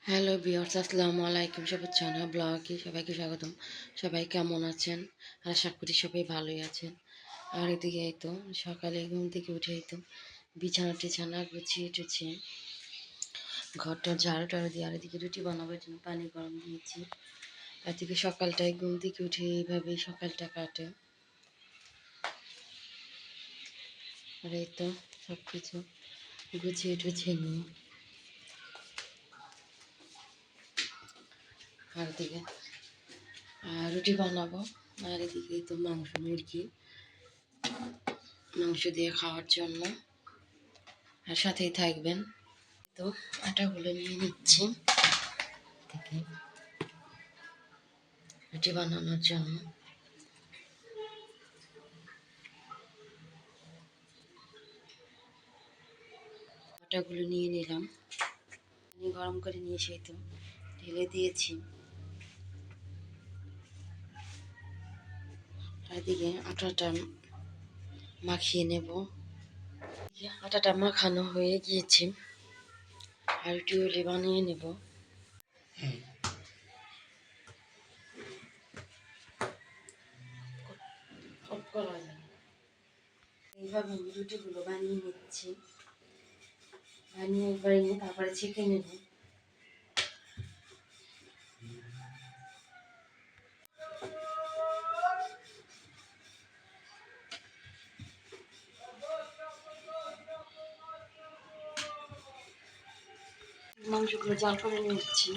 Hello viewers, আসসালামু আলাইকুম। সবুজ ব্লগে সবাইকে স্বাগতম। সবাই কেমন আছেন? আশা করি সবাই ভালোই আছেন। আর এদিকে এই তো সকালে ঘুম থেকে উঠেই তো বিছানা গুছিয়ে টুছিয়ে ঘরটা ঝাড়ু টাড়ু দিয়ে, আর এদিকে রুটি বানাবার জন্য পানি গরম দিয়েছি। আর এদিকে সকালটায় ঘুম থেকে উঠে এইভাবেই সকালটা কাটে। আর এই তো সব কিছু গুছিয়ে টুছিয়ে নিয়ে আর এদিকে রুটি বানাবো। আর এদিকে তো মুরগি মাংস দিয়ে খাওয়ার জন্য, আর সাথেই থাকবেন। তো আটাগুলো নিয়ে নিচ্ছি থেকে রুটি বানানোর জন্য। আটাগুলো নিয়ে নিলাম, পানি গরম করে নিয়ে সেই তো ঢেলে দিয়েছি। আর এদিকে আটাটা মাখিয়ে নেব। আটাটা মাখানো হয়ে গিয়েছে, আর রুটি বানিয়ে নেব। এইভাবে আমি রুটিগুলো বানিয়ে নিচ্ছি। বানিয়ে একবারে নিয়ে তারপরে ছেঁকে নেব। মাংসগুলো জাল করে নিচ্ছি।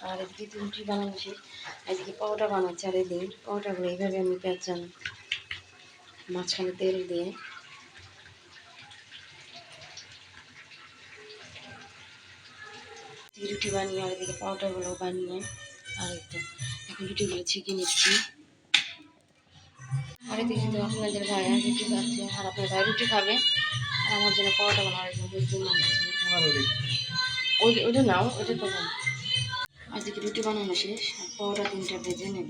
আর এদিকে রুটি বানানো শেষ। এদিকে পাউডা বানাচ্ছি। আর এদিকে পাউডাগুলো এইভাবে আমি পেঁচান মাঝখানে তেল দিয়ে রুটি বানিয়ে, আর এদিকে পাউডারগুলো বানিয়ে, আর একটু এখন রুটিগুলো ছেঁকে নিচ্ছি। আর এদিকে কিন্তু আপনাদের ভাইয়া রুটি খাচ্ছে, আর আপনার ভাই রুটি খাবে, আর আমার জন্য পাউডার বানানোর জন্য ওইটা নাও, ওইটা তো আজকে রুটি বানানো শেষ। আর পাউডার 3টা ভেজে নেব।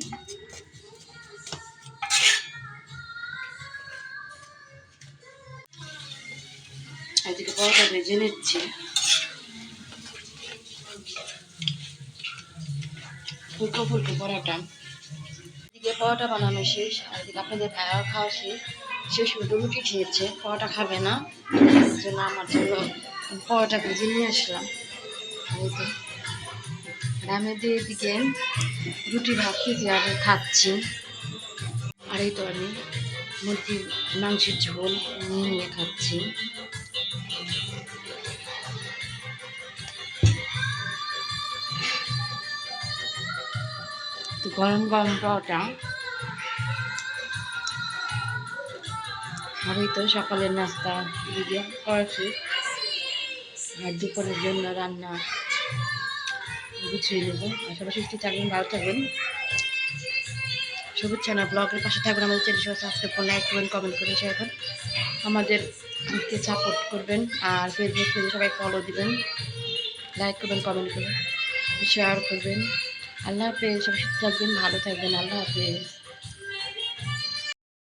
আজকে পাউডার ভেজে নিচ্ছি ফুলকো ফুলকো পরোটা। এদিকে পরোটা বানানো শেষ, আর এদিকে আপনাদের ভাইয়াও খাওয়া শেষ। সে শুধু রুটি খেয়েছে, পরোটা খাবে না, এই জন্য আমার জন্য পরোটা ভেজে নিয়ে আসলাম। আর আমি এদিকে রুটি ভাজতেছি আর খাচ্ছি। আর এই তো আমি মুরগির মাংসের ঝোল নিয়ে খাচ্ছি। তো গরম গরম পরোটা। আর এই তো সকালের নাস্তা দিয়ে করেছি, আর দুপুরের জন্য রান্না গুছিয়ে নেব। আর সবাই সুস্থ থাকবেন, ভালো থাকবেন। সবুজ ব্লগের পাশে থাকবেন। আমাদের চ্যানেল সাবস্ক্রাইব করুন, লাইক করবেন, কমেন্ট করবেন, শেয়ার করুন, আমাদেরকে সাপোর্ট করবেন। আর ফেসবুক পেজে সবাই ফলো দিবেন, লাইক করবেন, কমেন্ট করবেন, শেয়ার করবেন। আল্লাহ হাফেজ। সবাই সুস্থ থাকবেন, ভালো থাকবেন। আল্লাহ হাফেজ।